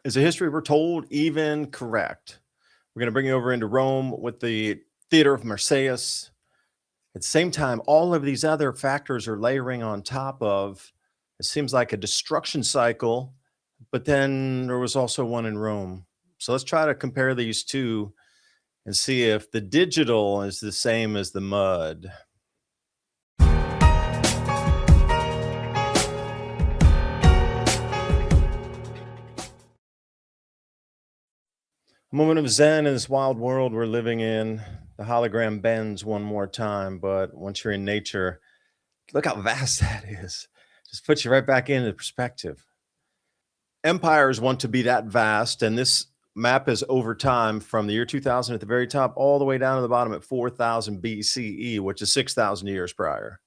Is the history we're told even correct? We're going to bring you over into Rome with the Theater of Marsyas. At the same time, all of these other factors are layering on top of, it seems like a destruction cycle, but then there was also one in Rome. So let's try to compare these two and see if the digital is the same as the mud. A moment of zen in this wild world we're living in. The hologram bends one more time, but once you're in nature, look how vast that is. Just puts you right back into perspective. Empires want to be that vast, and this map is over time from the year 2000 at the very top all the way down to the bottom at 4000 BCE, which is 6,000 years prior.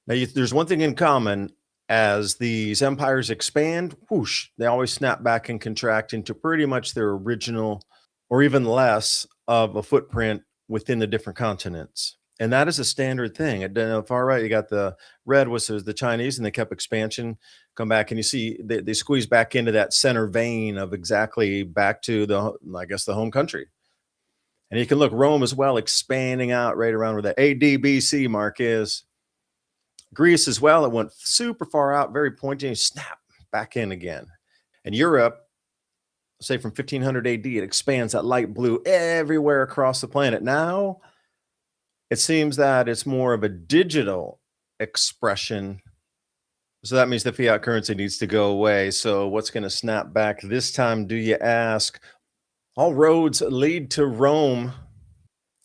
Now, there's one thing in common. As these empires expand, whoosh, they always snap back and contract into pretty much their original or even less of a footprint within the different continents. And that is a standard thing. At the far right, you got the red, was the Chinese, and they kept expansion, come back, and you see they squeeze back into that center vein of exactly back to the, I guess, the home country. And you can look Rome as well, expanding out right around where the ADBC mark is. Greece as well, it went super far out, very pointy, snap back in again. And Europe, say from 1500 AD, it expands that light blue everywhere across the planet. Now, it seems that it's more of a digital expression. So that means the fiat currency needs to go away. So what's going to snap back this time, do you ask? All roads lead to Rome,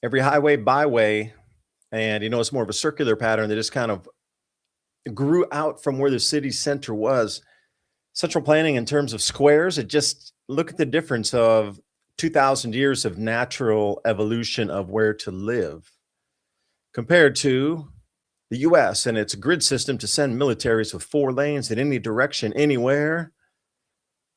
every highway, byway. And, it's more of a circular pattern that just kind of grew out from where the city center was. Central planning in terms of squares, it just look at the difference of 2,000 years of natural evolution of where to live compared to the US and its grid system to send militaries with 4 lanes in any direction, anywhere,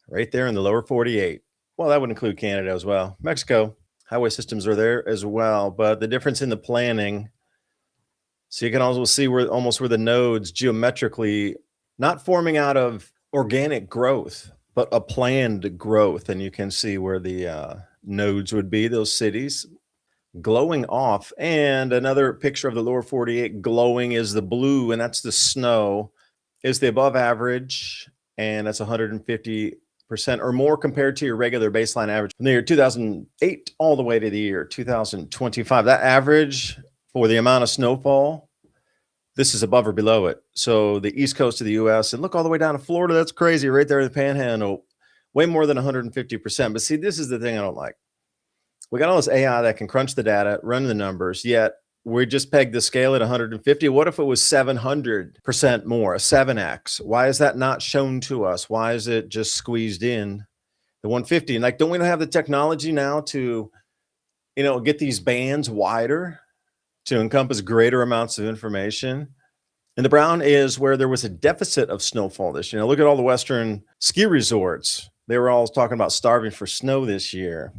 right there in the lower 48. Well, that would include Canada as well. Mexico, highway systems are there as well, but the difference in the planning. So you can also see where the nodes geometrically not forming out of organic growth, but a planned growth. And you can see where the nodes would be, those cities glowing off. And another picture of the lower 48 glowing is the blue, and that's the snow, is the above average. And that's 150% or more compared to your regular baseline average from the year 2008 all the way to the year 2025. That average for the amount of snowfall, this is above or below it. So the east coast of the US, and look all the way down to Florida, that's crazy, right there in the panhandle, way more than 150%. But see, this is the thing I don't like. We got all this AI that can crunch the data, run the numbers, yet we just pegged the scale at 150. What if it was 700% more, a 7x? Why is that not shown to us? Why is it just squeezed in the 150? And don't we have the technology now to, get these bands wider to encompass greater amounts of information? And the brown is where there was a deficit of snowfall this year. Look at all the Western ski resorts. They were all talking about starving for snow this year.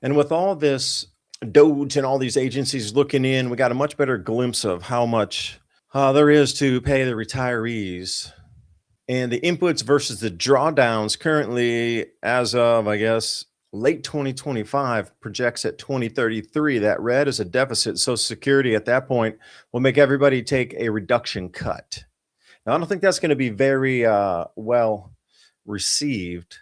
And with all this Doge and all these agencies looking in, we got a much better glimpse of how much there is to pay the retirees. And the inputs versus the drawdowns currently, as of, I guess, late 2025, projects at 2033. That red is a deficit. Social Security at that point will make everybody take a reduction cut. Now, I don't think that's going to be very well received.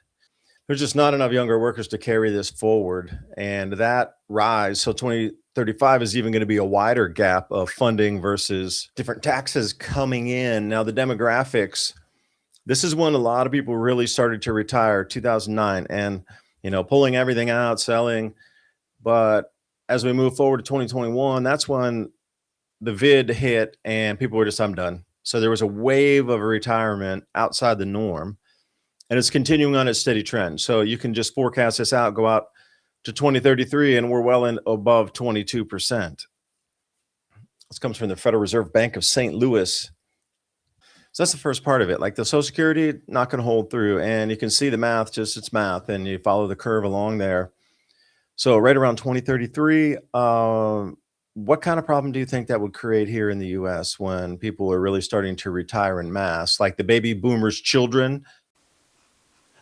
There's just not enough younger workers to carry this forward. And that rise, so 2035 is even going to be a wider gap of funding versus different taxes coming in. Now, the demographics, this is when a lot of people really started to retire, 2009, and pulling everything out, selling. But as we move forward to 2021, that's when the vid hit and people were just, I'm done. So there was a wave of retirement outside the norm, and it's continuing on its steady trend. So you can just forecast this out, go out to 2033, and we're well in above 22%. This comes from the Federal Reserve Bank of St. Louis. So that's the first part of it. Like the Social Security, not going to hold through. And you can see the math, just it's math, and you follow the curve along there. So right around 2033, what kind of problem do you think that would create here in the US when people are really starting to retire en masse? Like the baby boomers' children,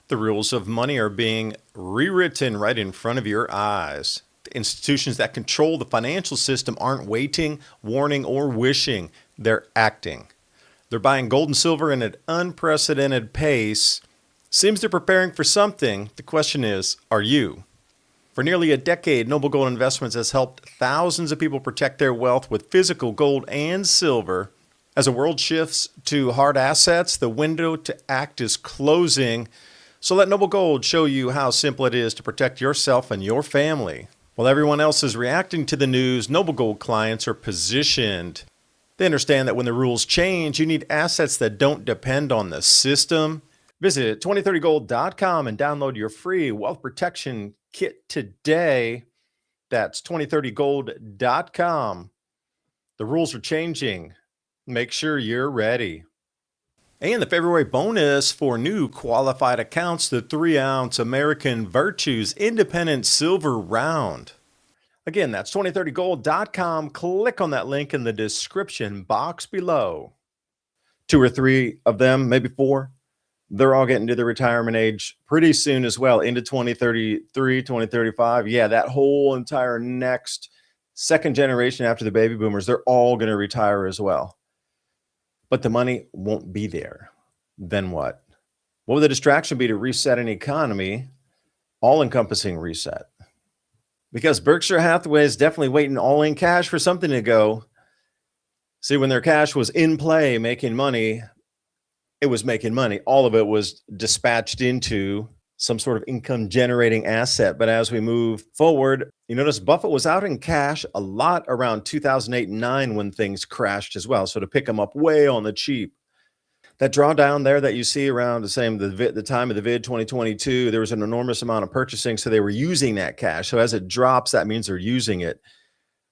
The rules of money are being rewritten right in front of your eyes. The institutions that control the financial system aren't waiting, warning, or wishing. They're acting. They're buying gold and silver at an unprecedented pace. Seems they're preparing for something. The question is, are you? For nearly a decade, Noble Gold Investments has helped thousands of people protect their wealth with physical gold and silver. As the world shifts to hard assets, the window to act is closing. So let Noble Gold show you how simple it is to protect yourself and your family. While everyone else is reacting to the news, Noble Gold clients are positioned. They understand that when the rules change, you need assets that don't depend on the system. Visit 2030gold.com and download your free wealth protection kit today. That's 2030gold.com. The rules are changing. Make sure you're ready. And the February bonus for new qualified accounts, the 3-ounce American Virtues Independent Silver Round. Again, that's 2030gold.com. Click on that link in the description box below. 2 or 3 of them, maybe 4, they're all getting to the retirement age pretty soon as well, into 2033, 2035. Yeah, that whole entire next second generation after the baby boomers, they're all going to retire as well. But the money won't be there. Then what? What would the distraction be to reset an economy? All-encompassing reset. Because Berkshire Hathaway is definitely waiting all in cash for something to go. See, when their cash was in play making money, it was making money. All of it was dispatched into some sort of income generating asset. But as we move forward, you notice Buffett was out in cash a lot around 2008 and 9 when things crashed as well. So to pick them up way on the cheap. That drawdown there that you see around the time of the vid 2022, there was an enormous amount of purchasing. So they were using that cash. So as it drops, that means they're using it.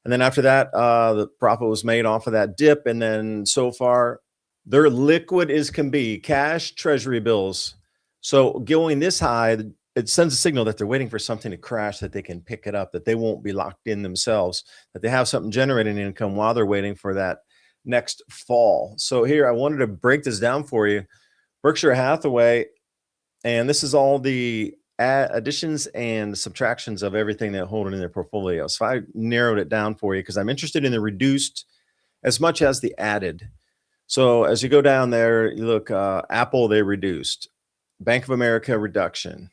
And then after that, the profit was made off of that dip. And then so far, they're liquid as can be, cash, treasury bills. So going this high, it sends a signal that they're waiting for something to crash, that they can pick it up, that they won't be locked in themselves, that they have something generating income while they're waiting for that next fall. So here, I wanted to break this down for you. Berkshire Hathaway, and this is all the additions and subtractions of everything they hold in their portfolio. So I narrowed it down for you because I'm interested in the reduced as much as the added. So as you go down there, you look, Apple, they reduced. Bank of America, reduction.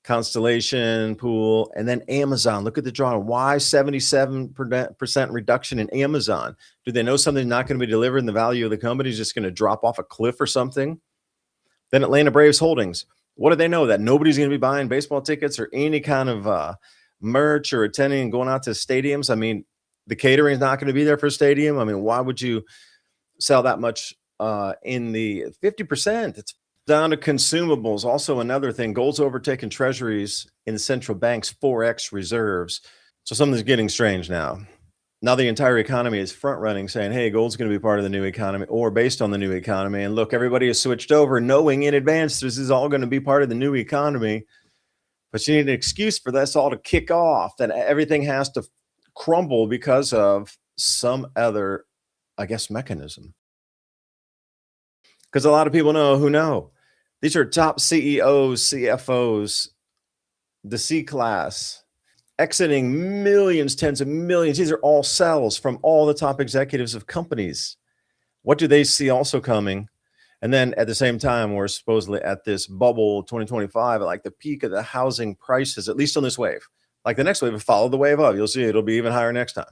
Constellation, Pool, and then Amazon. Look at the draw. Why 77% reduction in Amazon? Do they know something's not going to be delivered and the value of the company is just going to drop off a cliff or something? Then Atlanta Braves Holdings. What do they know? That nobody's going to be buying baseball tickets or any kind of merch or attending and going out to stadiums? I mean, the catering is not going to be there for a stadium. I mean, why would you sell that much in the 50%? It's down to consumables. Also, another thing, gold's overtaken treasuries in the central bank's 4x reserves. So something's getting strange now. Now the entire economy is front running, saying, hey, gold's going to be part of the new economy or based on the new economy. And look, everybody has switched over knowing in advance this is all going to be part of the new economy. But you need an excuse for this all to kick off, that everything has to crumble because of some other, I guess, mechanism. Because a lot of people know. These are top CEOs, CFOs, the C class, exiting millions, tens of millions. These are all sells from all the top executives of companies. What do they see also coming? And then at the same time, we're supposedly at this bubble 2025, at like the peak of the housing prices, at least on this wave. Like the next wave will follow the wave up. You'll see it'll be even higher next time.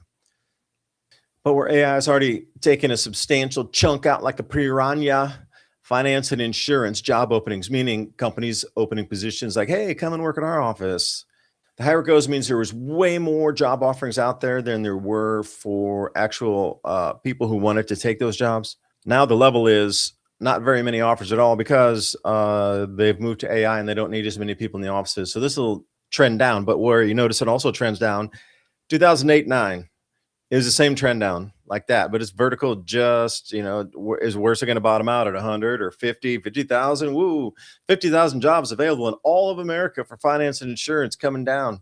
But where AI has already taken a substantial chunk out like a piranha, finance and insurance, job openings, meaning companies opening positions like, hey, come and work in our office. The higher it goes means there was way more job offerings out there than there were for actual people who wanted to take those jobs. Now the level is not very many offers at all because they've moved to AI and they don't need as many people in the offices. So this will trend down, but where you notice it also trends down, 2008-9. It was the same trend down like that, but it's vertical. Just, is where's it going to bottom out at 100 or 50,000? Woo, 50,000 jobs available in all of America for finance and insurance coming down.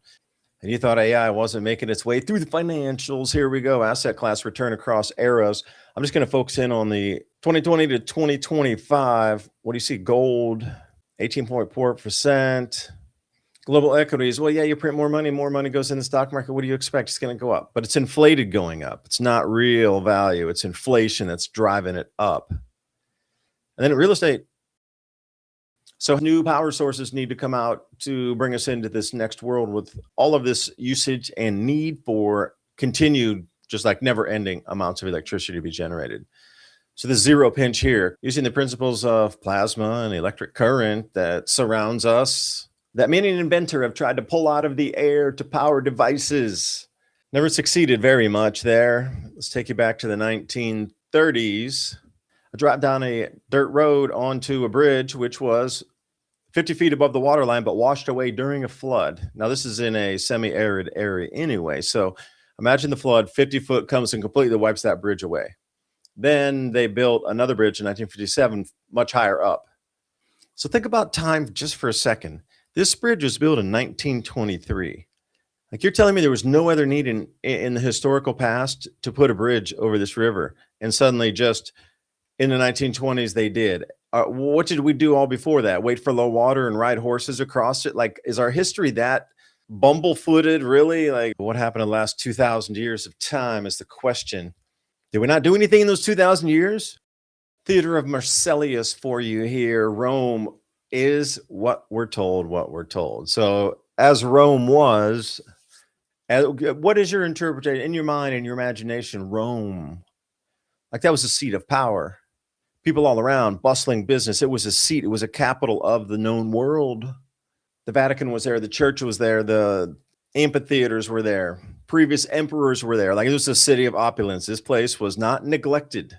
And you thought AI wasn't making its way through the financials. Here we go. Asset class return across arrows. I'm just going to focus in on the 2020 to 2025. What do you see? Gold 18.4%. Global equities. Well, yeah, you print more money goes in the stock market. What do you expect? It's going to go up, but it's inflated going up. It's not real value. It's inflation that's driving it up. And then real estate. So new power sources need to come out to bring us into this next world with all of this usage and need for continued, just like never ending amounts of electricity to be generated. So the zero pinch here, using the principles of plasma and electric current that surrounds us, that many an inventor have tried to pull out of the air to power devices. Never succeeded very much there. Let's take you back to the 1930s. I dropped down a dirt road onto a bridge, which was 50 feet above the water line, but washed away during a flood. Now, this is in a semi-arid area anyway. So imagine the flood, 50 foot comes and completely wipes that bridge away. Then they built another bridge in 1957, much higher up. So think about time just for a second. This bridge was built in 1923. Like, you're telling me there was no other need in the historical past to put a bridge over this river, and suddenly just in the 1920s they did. What did we do all before that? Wait for low water and ride horses across it? Like, is our history that bumble-footed, really? Like, what happened in the last 2,000 years of time is the question. Did we not do anything in those 2,000 years? Theater of Marcellius for you here. Rome is what we're told. So as Rome was, what is your interpretation in your mind and your imagination? Rome, like, that was the seat of power. People all around, bustling business. It was a seat. It was a capital of the known world. The Vatican was there. The church was there. The amphitheaters were there. Previous emperors were there. Like, it was a city of opulence. This place was not neglected.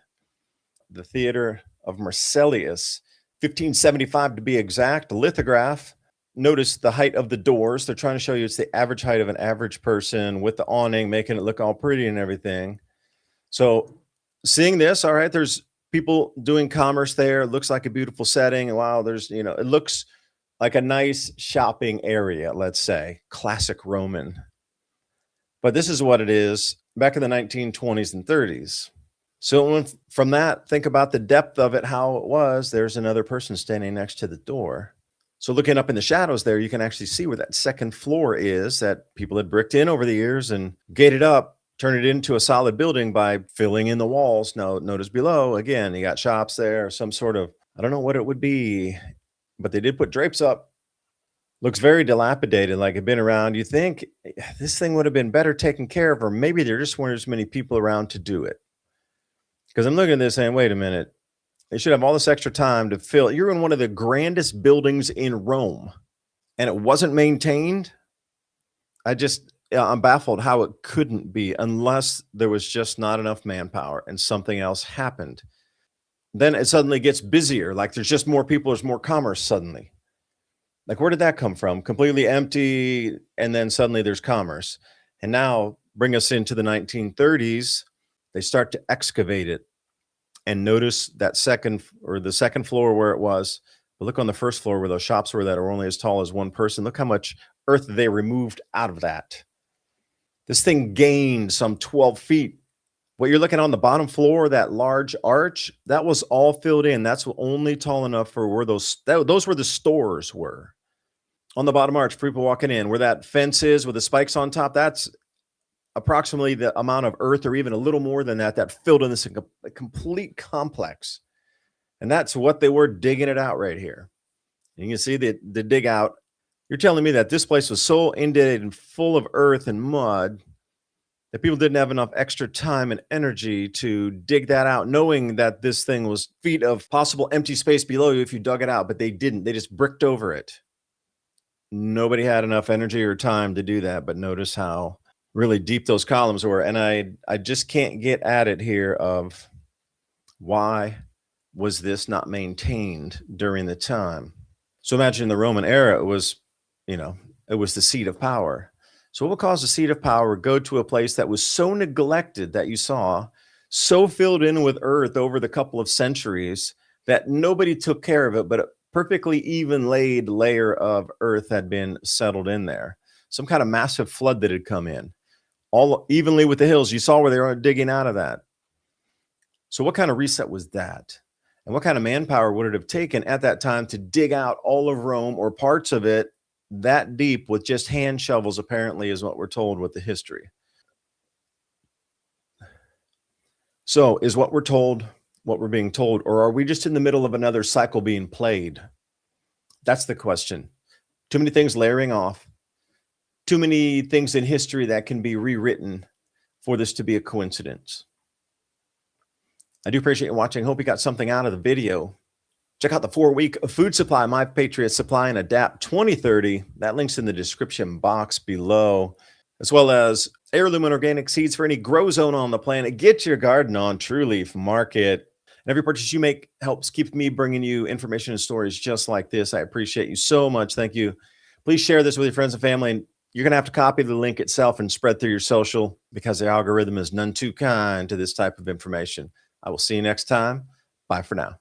The Theater of Marcellius, 1575 to be exact, lithograph. Notice the height of the doors. They're trying to show you it's the average height of an average person with the awning, making it look all pretty and everything. So seeing this, all right, there's people doing commerce there. It looks like a beautiful setting. Wow, there's, it looks like a nice shopping area, let's say, classic Roman. But this is what it is back in the 1920s and 30s. So from that, think about the depth of it, how it was. There's another person standing next to the door. So looking up in the shadows there, you can actually see where that second floor is that people had bricked in over the years and gated up, turn it into a solid building by filling in the walls. Now, notice below, again, you got shops there, some sort of, I don't know what it would be, but they did put drapes up. Looks very dilapidated, like it'd been around. You think this thing would have been better taken care of, or maybe there just weren't as many people around to do it. Because I'm looking at this saying, wait a minute, they should have all this extra time to fill. You're in one of the grandest buildings in Rome, and it wasn't maintained. I'm baffled how it couldn't be, unless there was just not enough manpower and something else happened. Then it suddenly gets busier. Like, there's just more people, there's more commerce suddenly. Like, where did that come from? Completely empty, and then suddenly there's commerce. And now bring us into the 1930s. They start to excavate it, and notice that the second floor where it was. But look on the first floor where those shops were that are only as tall as one person. Look how much earth they removed out of that. This thing gained some 12 feet. What you're looking on the bottom floor, that large arch, that was all filled in. That's only tall enough for where those were the stores were. On the bottom arch, people walking in, where that fence is with the spikes on top, that's approximately the amount of earth, or even a little more than that filled in this complete complex. And that's what they were digging it out right here. And you can see the dig out. You're telling me that this place was so inundated and full of earth and mud that people didn't have enough extra time and energy to dig that out, knowing that this thing was feet of possible empty space below you if you dug it out, but they didn't. They just bricked over it. Nobody had enough energy or time to do that, but notice how really deep those columns were. And I just can't get at it here of why was this not maintained during the time. So imagine in the Roman era, it was the seat of power. So what would cause the seat of power go to a place that was so neglected that you saw, so filled in with earth over the couple of centuries that nobody took care of it, but a perfectly even laid layer of earth had been settled in there. Some kind of massive flood that had come in, all evenly with the hills. You saw where they were digging out of that. So what kind of reset was that? And what kind of manpower would it have taken at that time to dig out all of Rome or parts of it that deep with just hand shovels, apparently, is what we're told with the history. So, is what we're told what we're being told, or are we just in the middle of another cycle being played? That's the question. Too many things layering off, too many things in history that can be rewritten for this to be a coincidence. I do appreciate you watching. Hope you got something out of the video. Check out the 4-week food supply, My Patriot Supply and Adapt 2030. That link's in the description box below, as well as heirloom and organic seeds for any grow zone on the planet. Get your garden on True Leaf Market. And every purchase you make helps keep me bringing you information and stories just like this. I appreciate you so much. Thank you. Please share this with your friends and family. And you're going to have to copy the link itself and spread through your social, because the algorithm is none too kind to this type of information. I will see you next time. Bye for now.